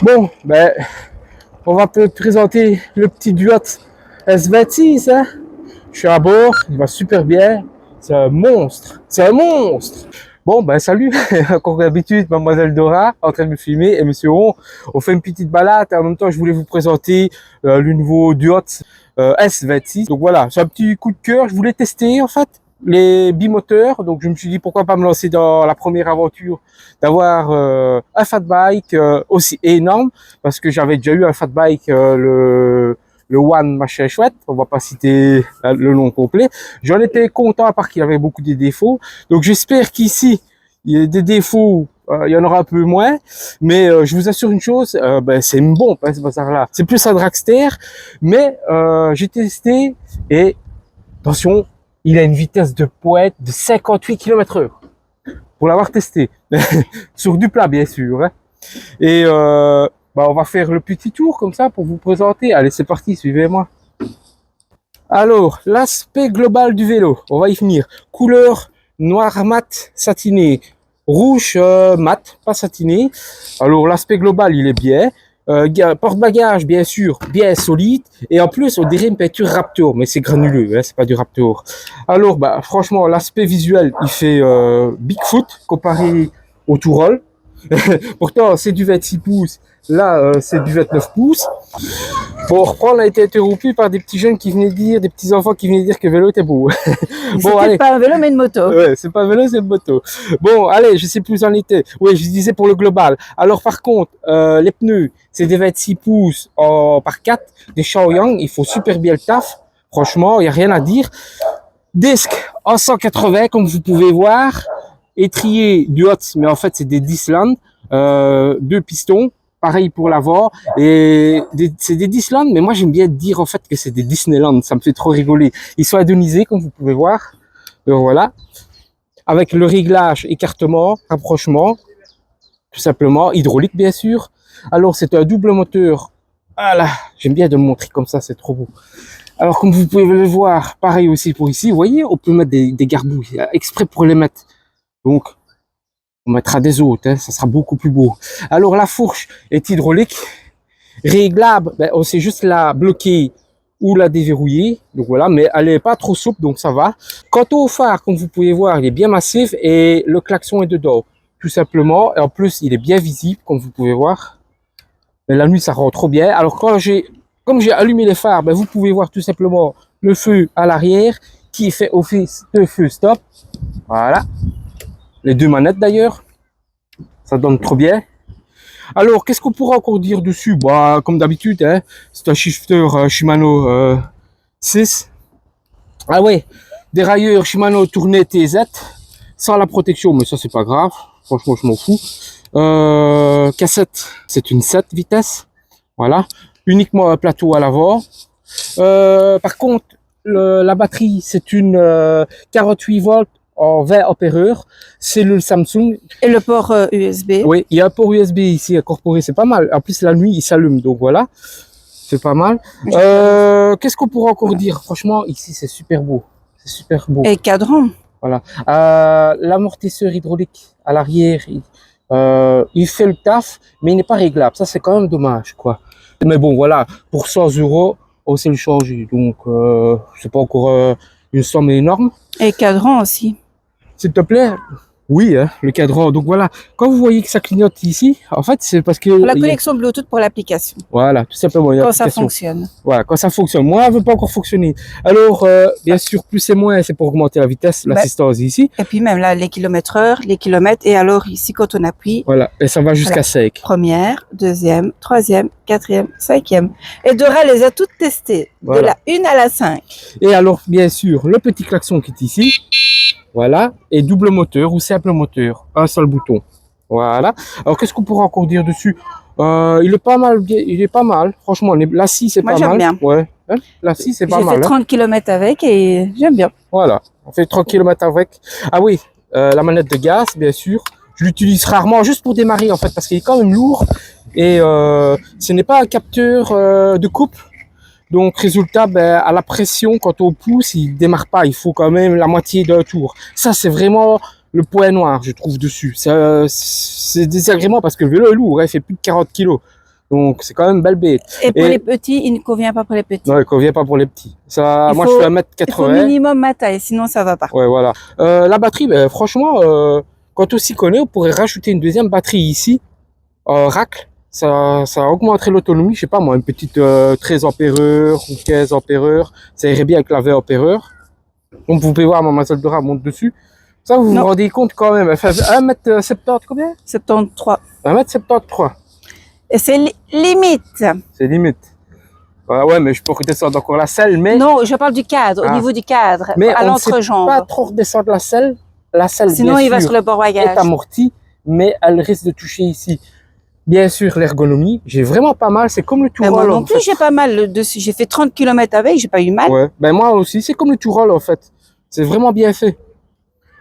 Bon, ben, on va peut-être présenter le petit Duat S26. Hein. Je suis à bord, il va super bien. C'est un monstre. C'est un monstre. Bon, ben salut, comme d'habitude, mademoiselle Dora, en train de me filmer, et monsieur on fait une petite balade, et en même temps, je voulais vous présenter le nouveau Duat S26. Donc voilà, c'est un petit coup de cœur, je voulais tester, en fait, les bimoteurs, donc je me suis dit pourquoi pas me lancer dans la première aventure d'avoir un fat bike aussi énorme, parce que j'avais déjà eu un fat bike, le One machin chouette, on va pas citer le nom complet. J'en étais content à part qu'il avait beaucoup de défauts. Donc j'espère qu'ici, il y a des défauts, il y en aura un peu moins. Mais je vous assure une chose, ben, c'est une bombe hein, ce bazar-là. C'est plus un dragster, mais j'ai testé et attention, il a une vitesse de pointe de 58 km/h. Pour l'avoir testé. Sur du plat bien sûr. Hein. Et bah, on va faire le petit tour comme ça pour vous présenter. Allez, c'est parti, suivez-moi. Alors, l'aspect global du vélo, on va y finir. Couleur noir mat satiné, rouge mat, pas satiné. Alors, l'aspect global, il est bien. Porte-bagages, bien sûr, bien solide. Et en plus, on dirait une peinture Raptor, mais c'est granuleux, hein, c'est pas du Raptor. Alors, bah, franchement, l'aspect visuel, il fait Bigfoot comparé au Touroll. Pourtant, c'est du 26 pouces. Là, c'est du 29 pouces. Bon, on reprend, on a été interrompu par des petits jeunes qui venaient dire, des petits enfants qui venaient dire que le vélo était beau. Bon, allez. Pas un vélo, mais une moto. Ouais, c'est pas un vélo, c'est une moto. Bon, allez, je sais plus où j'en étais. Oui, je disais pour le global. Alors, par contre, les pneus, c'est des 26 pouces par 4, des Shaoyang. Il faut super bien le taf. Franchement, il n'y a rien à dire. Disque en 180, comme vous pouvez voir. Étrier du Hot, mais en fait, c'est des Disland. 2 pistons. Pareil pour l'avant, et c'est des Disneyland, mais moi j'aime bien dire en fait que c'est des Disneyland, ça me fait trop rigoler. Ils sont adonisés comme vous pouvez voir, donc voilà, avec le réglage écartement, rapprochement, tout simplement, hydraulique bien sûr. Alors c'est un double moteur, voilà, j'aime bien de le montrer comme ça, c'est trop beau. Alors comme vous pouvez le voir, pareil aussi pour ici, vous voyez, on peut mettre des garbouilles, exprès pour les mettre, donc on mettra des autres, hein, ça sera beaucoup plus beau. Alors la fourche est hydraulique, réglable, ben, on sait juste la bloquer ou la déverrouiller, donc voilà, mais elle est pas trop souple, donc ça va. Quant au phare, comme vous pouvez voir, il est bien massif et le klaxon est dedans, tout simplement. Et en plus, il est bien visible, comme vous pouvez voir. Mais la nuit, ça rend trop bien. Alors comme j'ai allumé les phares, ben, vous pouvez voir tout simplement le feu à l'arrière qui fait office de feu stop. Voilà. Les 2 manettes d'ailleurs, ça donne trop bien. Alors, qu'est-ce qu'on pourra encore dire dessus? Bah, comme d'habitude, hein, c'est un shifter Shimano 6. Ah ouais, dérailleur Shimano tourné TZ, sans la protection, mais ça c'est pas grave, franchement je m'en fous. Cassette, c'est une 7 vitesses, voilà, uniquement un plateau à l'avant. Par contre, la batterie, c'est une 48 volts en 20 ampères-heure, cellule Samsung. Et le port USB. Oui, il y a un port USB ici incorporé, c'est pas mal. En plus, la nuit, il s'allume, donc voilà, c'est pas mal. Qu'est-ce qu'on pourrait encore dire? Franchement, ici, c'est super beau. C'est super beau. Et cadran. Voilà. L'amortisseur hydraulique à l'arrière, il fait le taf, mais il n'est pas réglable. Ça, c'est quand même dommage, quoi. Mais bon, voilà, pour 100 €, on sait le changer. Donc, c'est pas encore une somme énorme. Et cadran aussi. S'il te plaît. Oui, hein, le cadran. Donc voilà, quand vous voyez que ça clignote ici, en fait, c'est parce que... Pour la connexion Bluetooth pour l'application. Voilà, tout simplement. Quand ça fonctionne. Voilà, quand ça fonctionne. Moi, elle ne veut pas encore fonctionner. Alors, bien sûr, plus et moins, c'est pour augmenter la vitesse, l'assistance ici. Et puis même là, les kilomètres-heure, les kilomètres. Et alors ici, quand on appuie... Voilà, et ça va jusqu'à 5. Première, deuxième, troisième, quatrième, cinquième. Et Dora les a toutes testées, de la 1 à la 5. Et alors, bien sûr, le petit klaxon qui est ici. Voilà, et double moteur ou simple moteur, un seul bouton. Voilà. Alors qu'est-ce qu'on pourra encore dire dessus? Il est pas mal, Franchement, la scie c'est pas mal. Moi j'aime bien. Ouais. Hein, la scie c'est pas mal. J'ai fait 30 km avec et j'aime bien. Voilà, on fait 30 km avec. Ah oui, la manette de gaz, bien sûr. Je l'utilise rarement, juste pour démarrer en fait, parce qu'il est quand même lourd et ce n'est pas un capteur de coupe. Donc, résultat, ben, à la pression, quand on pousse, il démarre pas. Il faut quand même la moitié d'un tour. Ça, c'est vraiment le point noir, je trouve, dessus. C'est désagréable parce que le vélo est lourd, hein, il fait plus de 40 kilos. Donc, c'est quand même une belle bête. Et pour les petits, il ne convient pas pour les petits. Non, il convient pas pour les petits. Ça, moi, je fais 1m80. Il faut minimum ma taille, sinon ça va pas. Ouais, voilà. La batterie, ben, franchement, quand on s'y connaît, on pourrait rajouter une deuxième batterie ici, rack. Ça augmenterait l'autonomie, je sais pas moi, une petite 13 ampères ou 15 ampères. Ça irait bien avec la 20 ampères. Donc, vous pouvez voir, Mademoiselle Dora monte dessus. Ça, vous vous rendez compte quand même. Elle fait 1m70 combien? 73. 1m73. Et c'est limite. C'est limite. Ouais, mais je peux redescendre encore la selle, mais... Non, je parle du cadre, au niveau du cadre, mais à l'entrejambe. Pas trop redescendre la selle. La selle, sinon, bien il sûr, va sur le bord bagage. est amortie, mais elle risque de toucher ici. Bien sûr, l'ergonomie, j'ai vraiment pas mal. C'est comme le Touroll. Moi non plus, j'ai pas mal dessus. J'ai fait 30 km avec, j'ai pas eu mal. Ouais, ben moi aussi, c'est comme le Touroll en fait. C'est vraiment bien fait.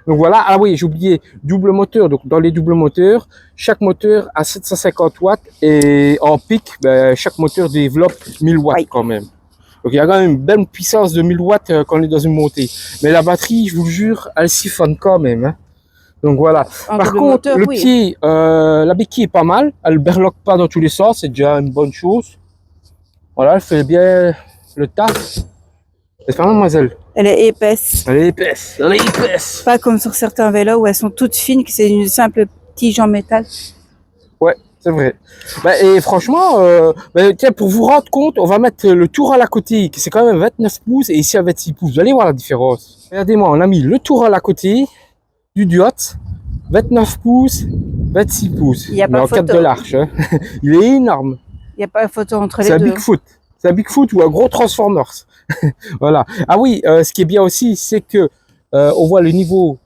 Donc voilà, ah oui, j'ai oublié, double moteur. Donc dans les doubles moteurs, chaque moteur a 750 watts et en pic, ben, chaque moteur développe 1000 watts quand même. Donc il y a quand même une belle puissance de 1000 watts quand on est dans une montée. Mais la batterie, je vous le jure, elle siphonne quand même. Hein. Donc voilà. Par contre, moteur, le pied, la béquille est pas mal. Elle berloque pas dans tous les sens, c'est déjà une bonne chose. Voilà, elle fait bien le taf. C'est pas mademoiselle. Elle est épaisse. Elle est épaisse. Elle est épaisse. Pas comme sur certains vélos où elles sont toutes fines, que c'est une simple tige en métal. Ouais, c'est vrai. Bah, et franchement, tiens, pour vous rendre compte, on va mettre le Touroll à côté, qui c'est quand même 29 pouces, et ici à 26 pouces. Vous allez voir la différence. Regardez-moi, on a mis le Touroll à côté du Duot, 29 pouces, 26 pouces. Il y a pas en 4 de l'arche. Hein. Il est énorme. Il n'y a pas de photo entre les deux. C'est un Bigfoot. C'est un Bigfoot ou un gros Transformers. Voilà. Ah oui, ce qui est bien aussi, c'est que on voit le niveau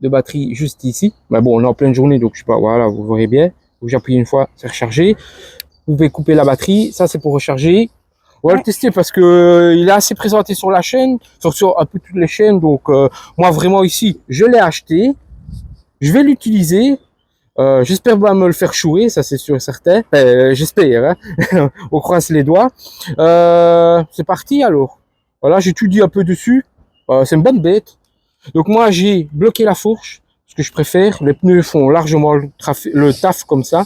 de batterie juste ici. Mais bon, on est en pleine journée, donc je sais pas, voilà, vous verrez bien. J'appuie une fois, c'est rechargé. Vous pouvez couper la batterie, ça c'est pour recharger. On va le tester parce que il est assez présenté sur la chaîne, sur un peu toutes les chaînes. Donc moi vraiment ici, je l'ai acheté. Je vais l'utiliser. J'espère pas me le faire chouer, ça c'est sûr et certain. J'espère, hein. On croise les doigts. C'est parti alors. Voilà, j'ai tout dit un peu dessus. C'est une bonne bête. Donc moi j'ai bloqué la fourche, ce que je préfère. Les pneus font largement le taf comme ça.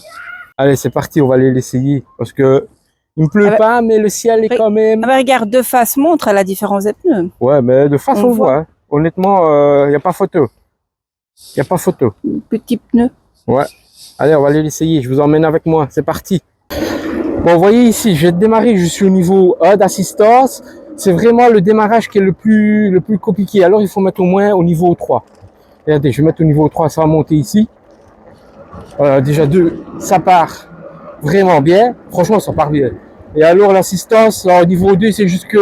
Allez, c'est parti, on va aller l'essayer parce que il ne pleut pas, mais le ciel est quand même. Ah bah regarde, de face montre la différence des pneus. Ouais, mais de face on voit. Hein. Honnêtement, il n'y a pas photo. Il n'y a pas photo. Petit pneu. Ouais. Allez, on va aller l'essayer. Je vous emmène avec moi. C'est parti. Bon, vous voyez ici, je vais démarrer. Je suis au niveau 1 d'assistance. C'est vraiment le démarrage qui est le plus compliqué. Alors, il faut mettre au moins au niveau 3. Regardez, je vais mettre au niveau 3. Ça va monter ici. Déjà 2, ça part vraiment bien. Franchement, ça part bien. Et alors, l'assistance, au niveau 2, c'est jusque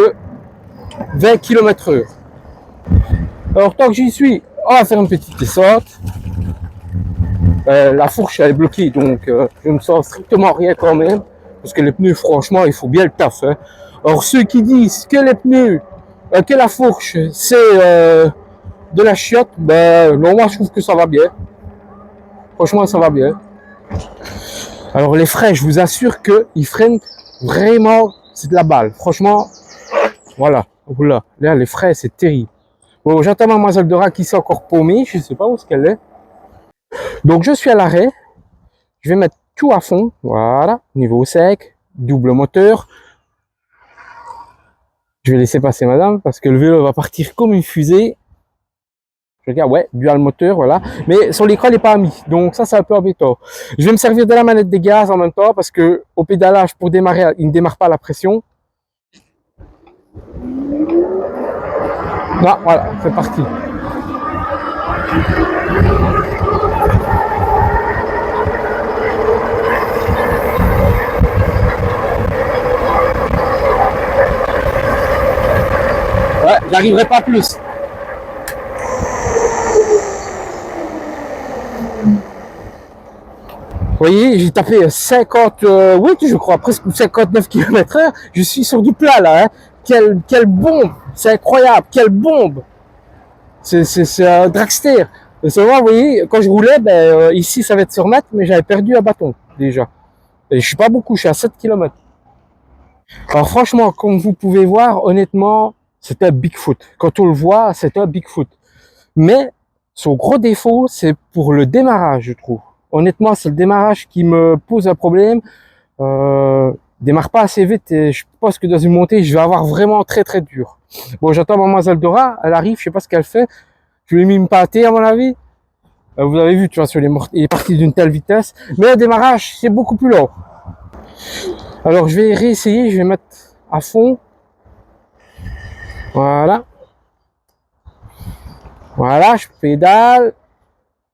20 km/h. Alors, tant que j'y suis, on va faire une petite descente. La fourche elle est bloquée, donc je ne sens strictement rien quand même. Parce que les pneus, franchement, il faut bien le taf. Hein. Alors, ceux qui disent que les pneus, que la fourche, c'est de la chiotte, ben non, moi je trouve que ça va bien. Franchement, ça va bien. Alors, les freins, je vous assure qu'ils freinent vraiment, c'est de la balle. Franchement, voilà. Là, les freins, c'est terrible. Bon, j'entends Mademoiselle Dora qui s'est encore paumée, je ne sais pas où est-ce qu'elle est. Donc je suis à l'arrêt, je vais mettre tout à fond, voilà, niveau sec, double moteur. Je vais laisser passer madame parce que le vélo va partir comme une fusée. Je regarde, ouais, dual moteur, voilà. Mais son écran n'est pas mis, donc ça c'est un peu embêtant. Je vais me servir de la manette des gaz en même temps parce que au pédalage, pour démarrer, il ne démarre pas à la pression. Non, voilà, c'est parti. Ouais, j'arriverai pas plus. Vous voyez, j'ai tapé 58, je crois, presque 59 km/h. Je suis sur du plat là. Hein. Quelle bombe! C'est incroyable, quelle bombe! C'est un dragster. Seulement, vous voyez, quand je roulais, ben, ici ça va être sur mètre, mais j'avais perdu un bâton déjà. Et je suis pas beaucoup, je suis à 7 km. Alors franchement, comme vous pouvez voir, honnêtement, c'est un Bigfoot. Quand on le voit, c'est un Bigfoot. Mais Son gros défaut, c'est pour le démarrage, je trouve. Honnêtement, c'est le démarrage qui me pose un problème. Démarre pas assez vite et je pense que dans une montée, je vais avoir vraiment très très dur. Bon, j'attends mademoiselle Dora, elle arrive, je sais pas ce qu'elle fait. Je lui ai mis une pâtée à mon avis. Vous avez vu, tu vois, il est parti d'une telle vitesse. Mais le démarrage, c'est beaucoup plus lent. Alors, je vais réessayer, je vais mettre à fond. Voilà. Voilà, je pédale.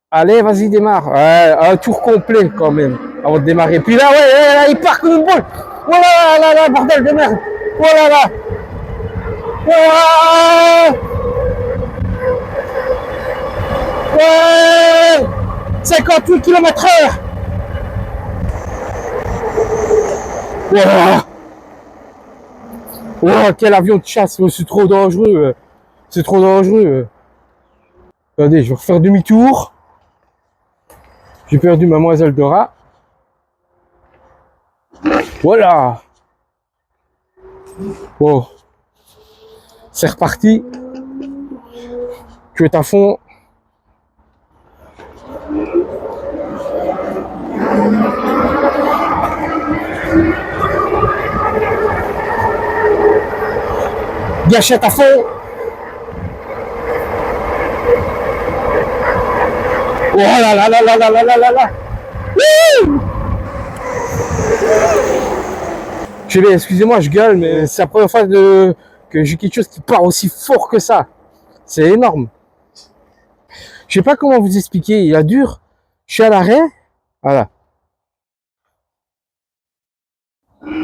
Allez, vas-y, démarre. Ouais, un tour complet quand même, avant de démarrer. Puis là, ouais, là, il part comme une boule. Oh là, bordel de merde. Oh là là. Ouais, 58 km/h. Voilà. Oh, quel avion de chasse, c'est trop dangereux. C'est trop dangereux. Attendez, je vais refaire demi-tour. J'ai perdu mademoiselle Dora. Voilà. Bon. C'est reparti. Tu es à fond. Gâchette à fond. Oh là là là là là là là là là. Je sais bien, excusez-moi, je gueule, mais c'est la première fois que j'ai quelque chose qui part aussi fort que ça. C'est énorme. Je sais pas comment vous expliquer, il a dur. Je suis à l'arrêt. Voilà.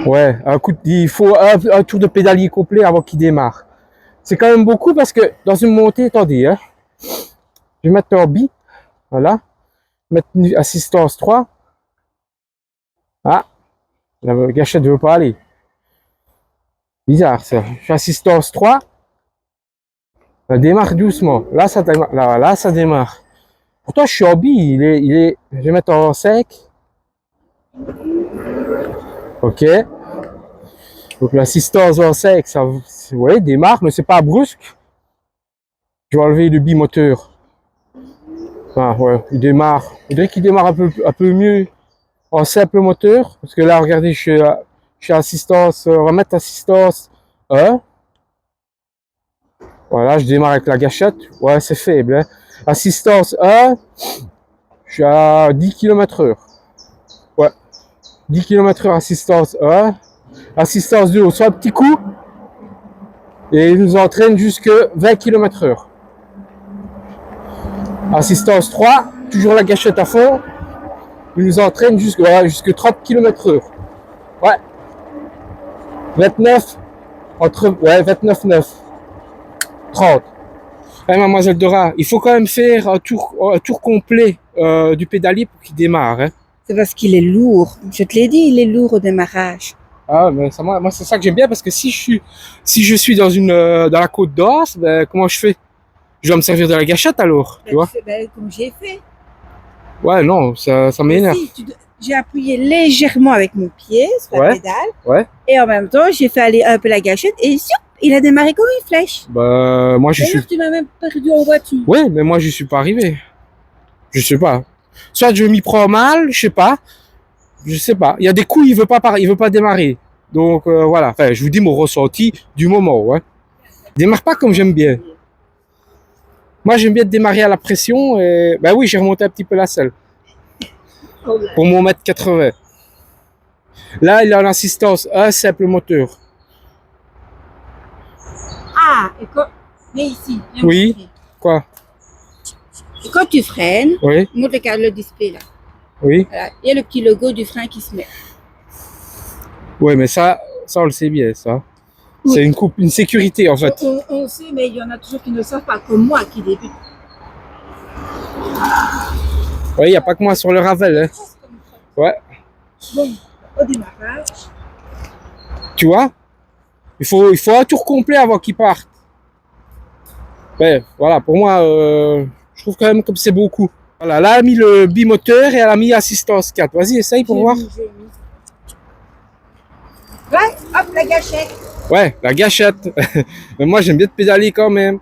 Ouais, il faut un tour de pédalier complet avant qu'il démarre. C'est quand même beaucoup parce que dans une montée, attendez, hein, je vais mettre en B. Voilà. Mettre une assistance 3. Ah, la gâchette ne veut pas aller. Bizarre ça. Je suis assistance 3. Ça démarre doucement. Là, ça démarre. Là, ça démarre. Pourtant, je suis en B. Je vais mettre en sec. Ok. Donc, l'assistance en sec, ça, ouais, démarre, mais c'est pas brusque. Je vais enlever le bimoteur. Ah, ouais, il démarre. Je dirais qu'il démarre un peu mieux en simple moteur. Parce que là, regardez, je suis assistance, on va mettre assistance 1. Voilà, je démarre avec la gâchette. Ouais, c'est faible. Hein. Assistance 1, je suis à 10 km/h. Ouais, 10 km/h assistance 1. Assistance 2, on soit un petit coup. Et il nous entraîne jusque 20 km/h. Assistance 3, toujours la gâchette à fond. Il nous entraîne jusque 30 km/h. Ouais. 29, ouais, 29,9. 30. Ouais, mademoiselle Dora, il faut quand même faire un tour complet du pédalier pour qu'il démarre. Hein. C'est parce qu'il est lourd. Je te l'ai dit, il est lourd au démarrage. Ah, mais ça, moi c'est ça que j'aime bien parce que si je suis dans la côte d'Or, ben, comment je fais? Je dois me servir de la gâchette alors, tu vois? Comme j'ai fait. Ouais, non, ça m'énerve. J'ai appuyé légèrement avec mon pied sur la pédale. Ouais. Et en même temps, j'ai fait aller un peu la gâchette et il a démarré comme une flèche. Bah, moi je suis. Tu m'as même perdu en voiture. Oui, mais moi je suis pas arrivé. Je sais pas. Soit je m'y prends mal, je sais pas. Je sais pas. Il y a des coups, il veut pas démarrer. Donc voilà. Enfin, je vous dis mon ressenti du moment, ouais. Démarre pas comme j'aime bien. Moi, j'aime bien démarrer à la pression. Et ben oui, j'ai remonté un petit peu la selle pour mon mètre 80. Là, il a l'assistance un simple moteur. Ah, et quand... Mais ici. Oui. Quoi? Et quand tu freines, oui. montre le display là. Oui. Voilà. Il y a le petit logo du frein qui se met. Oui, mais ça on le sait bien, ça. Oui. C'est une sécurité en fait. On sait, mais il y en a toujours qui ne savent pas, comme moi qui débute. Oui, il n'y a pas que moi sur le Ravel. Hein. Ouais. Bon, au démarrage. Tu vois, il faut un tour complet avant qu'il parte. Ouais, voilà, pour moi, je trouve quand même comme c'est beaucoup. Voilà, là, elle a mis le bimoteur et elle a mis assistance 4. Vas-y, essaye pour voir. Ouais, hop, la gâchette. Ouais, la gâchette. Mais moi, j'aime bien te pédaler quand même.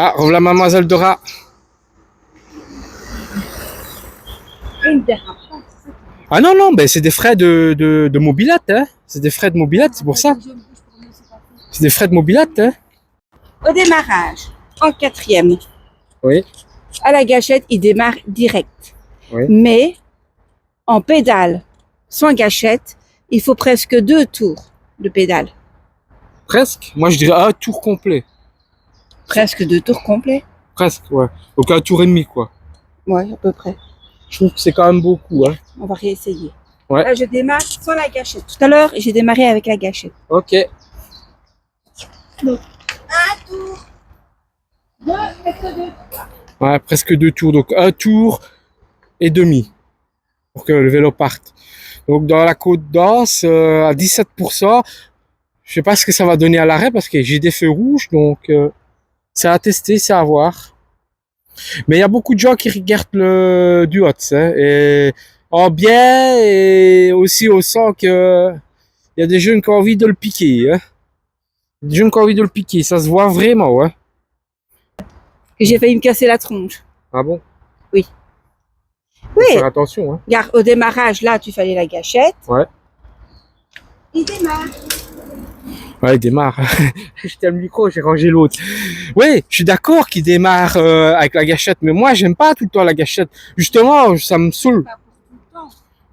Ah, revoilà Mademoiselle Dora. Ah non, non, ben c'est des frais de mobilette, hein. C'est des frais de mobilette, c'est pour ça. C'est des frais de mobilette, hein. Au démarrage, en quatrième, Oui, à la gâchette, il démarre direct. Oui. Mais en pédale, sans gâchette, il faut presque 2 tours de pédale. presque. Moi, je dirais un tour complet. Presque 2 tours complets. Presque, ouais. Donc un tour et demi, quoi. Ouais, à peu près. Je trouve que c'est quand même beaucoup, hein. On va réessayer. Ouais. Là, je démarre sans la gâchette. Tout à l'heure, j'ai démarré avec la gâchette. Ok. Donc, un tour. Presque 2. Ouais, presque 2 tours. Donc un tour et demi pour que le vélo parte. Donc dans la Côte d'Or, à 17%, je sais pas ce que ça va donner à l'arrêt parce que j'ai des feux rouges, donc c'est à tester, c'est à voir. Mais il y a beaucoup de gens qui regardent le du Hotz, hein, et en bien et aussi au sens que il y a des jeunes qui ont envie de le piquer, hein. Des jeunes qui ont envie de le piquer, ça se voit vraiment, hein. J'ai failli me casser la tronche. Ah bon? Oui. Faut Oui. faire attention, hein. Regarde, au démarrage, là, tu fallait la gâchette. Ouais. Il démarre. Ouais, il démarre. J'étais le micro, j'ai rangé l'autre. Oui, je suis d'accord qu'il démarre avec la gâchette, mais moi, j'aime pas tout le temps la gâchette. Justement, ça me saoule. Pas pour tout le temps.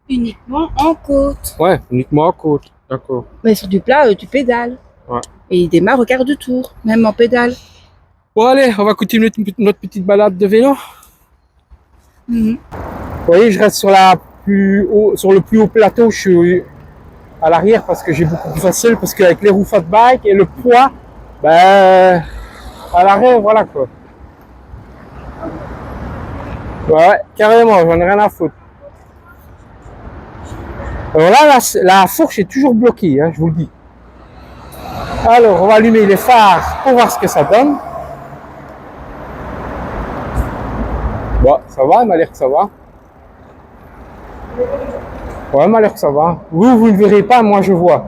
Uniquement en côte. Ouais, uniquement à côte. D'accord. Mais sur du plat, tu pédales. Ouais. Et il démarre au quart de tour, même en pédale. Bon, allez, on va continuer notre petite balade de vélo. Mhm. Vous voyez, je reste sur le plus haut plateau. Je suis à l'arrière parce que j'ai beaucoup plus facile, parce qu'avec les roues fat bike et le poids, ben, à l'arrière, voilà quoi. Ouais, carrément, j'en ai rien à foutre. Alors là, la fourche est toujours bloquée, hein, je vous le dis. Alors, on va allumer les phares pour voir ce que ça donne. Bon, ça va, il m'a l'air que ça va. Ouais, il m'a l'air que ça va. Vous ne verrez pas, moi je vois.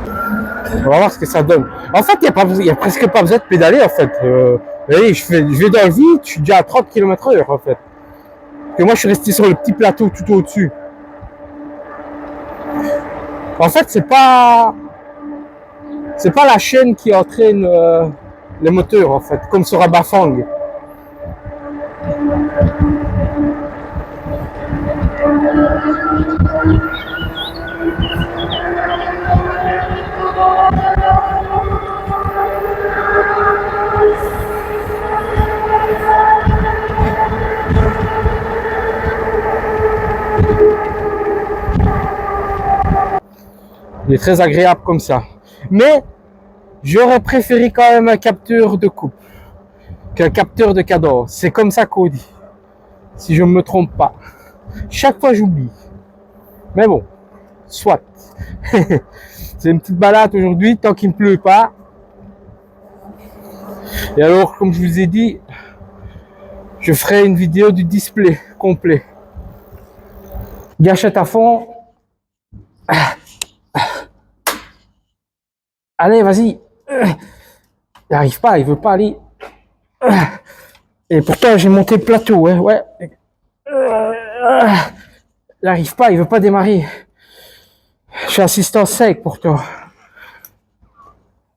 On va voir ce que ça donne. En fait, il n'y a presque pas besoin de pédaler, en fait. Vous voyez, je vais dans le vide, je suis déjà à 30 km/h, en fait. Parce que moi, je suis resté sur le petit plateau tout au-dessus. En fait, c'est pas la chaîne qui entraîne les moteurs, en fait, comme sur un Bafang. Il est très agréable comme ça. Mais j'aurais préféré quand même un capteur de coupe qu'un capteur de cadence. C'est comme ça qu'on dit. Si je ne me trompe pas. Chaque fois j'oublie. Mais bon, soit. C'est une petite balade aujourd'hui, tant qu'il ne pleut pas. Et alors, comme je vous ai dit, je ferai une vidéo du display complet. Gâchette à fond. Allez, vas-y. Il n'arrive pas, il veut pas aller. Et pourtant, j'ai monté le plateau, hein, ouais. Il n'arrive pas, il veut pas démarrer. Je suis assistant sec pourtant.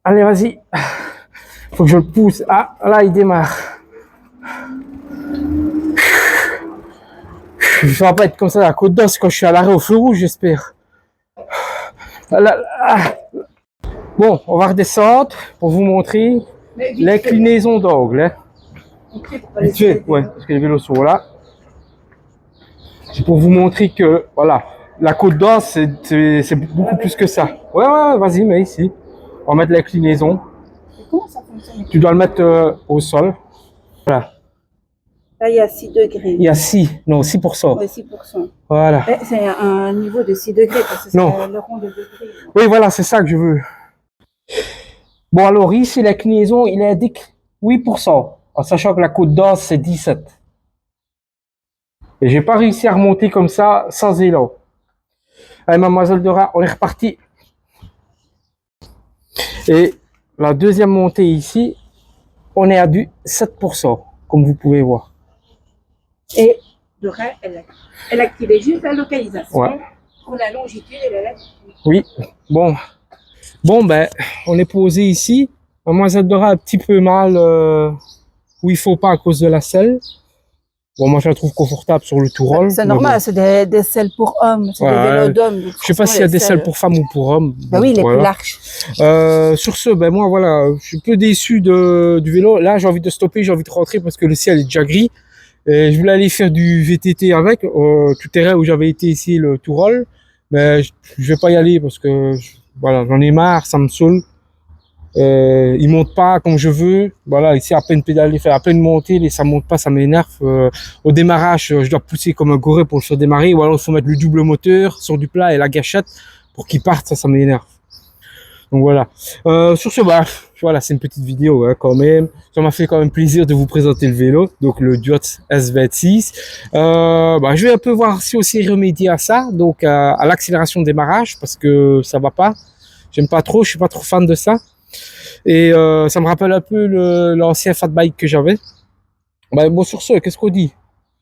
Allez, vas-y. Faut que je le pousse. Ah, là, il démarre. Je vais pas être comme ça à la Côte d'Or quand je suis à l'arrêt au feu rouge, j'espère. Bon, on va redescendre pour vous montrer l'inclinaison d'angle. Hein. Ouais, parce que les vélos sont là. C'est pour vous montrer que, voilà, la Côte d'Or, c'est beaucoup plus que ça. Ouais, vas-y, mais ici. On va mettre l'inclinaison. Comment ça fonctionne? Tu dois le mettre au sol. Voilà. Là, il y a 6 degrés. Il y a 6%. Ouais, 6%. Voilà. C'est un niveau de 6 degrés, parce que c'est le rond de degrés. Oui, voilà, c'est ça que je veux. Bon, alors ici, l'inclinaison, il indique 8%, en sachant que la Côte d'Or, c'est 17%. Et j'ai pas réussi à remonter comme ça, sans élan. Allez, Mademoiselle Dora, on est reparti. Et la deuxième montée ici, on est à du 7%, comme vous pouvez voir. Et Dora, elle activait juste la localisation Ouais. pour la longitude et la latitude. Oui, bon, ben, on est posé ici. Moi, ça donnera un petit peu mal où il faut pas à cause de la selle. Bon, moi, je la trouve confortable sur le Touroll. C'est mais normal, bon. c'est des selles pour hommes, c'est Ouais, des vélos d'hommes. donc Je sais pas forcément, s'il y a les des selles pour femmes ou pour hommes. Bah oui, il est Voilà. plus large. Sur ce, ben moi, voilà, je suis un peu déçu du vélo. Là, j'ai envie de stopper, j'ai envie de rentrer parce que le ciel est déjà gris. Et je voulais aller faire du VTT avec, tout terrain où j'avais été ici, le Touroll. Mais je vais pas y aller parce que, voilà, j'en ai marre, ça me saoule. Il monte pas comme je veux. Voilà, ici à peine pédaler, faire à peine monter, et ça monte pas, ça m'énerve. Au démarrage, je dois pousser comme un goré pour le faire démarrer, ou alors il faut mettre le double moteur sur du plat et la gâchette pour qu'il parte, ça m'énerve. Donc voilà. Sur ce, bah, voilà, c'est une petite vidéo hein, quand même. Ça m'a fait quand même plaisir de vous présenter le vélo, donc le Duot S26. Bah, je vais un peu voir si aussi remédier à ça, donc à l'accélération de démarrage, parce que ça va pas. J'aime pas trop, je suis pas trop fan de ça. Et ça me rappelle un peu l'ancien fat bike que j'avais. Bah, bon, sur ce, qu'est-ce qu'on dit?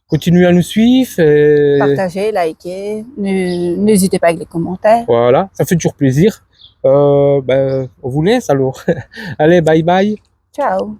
Continuez à nous suivre. Et... Partagez, likez, n'hésitez pas avec les commentaires. Voilà, ça fait toujours plaisir. Ben, on vous laisse alors. Allez, bye bye. Ciao.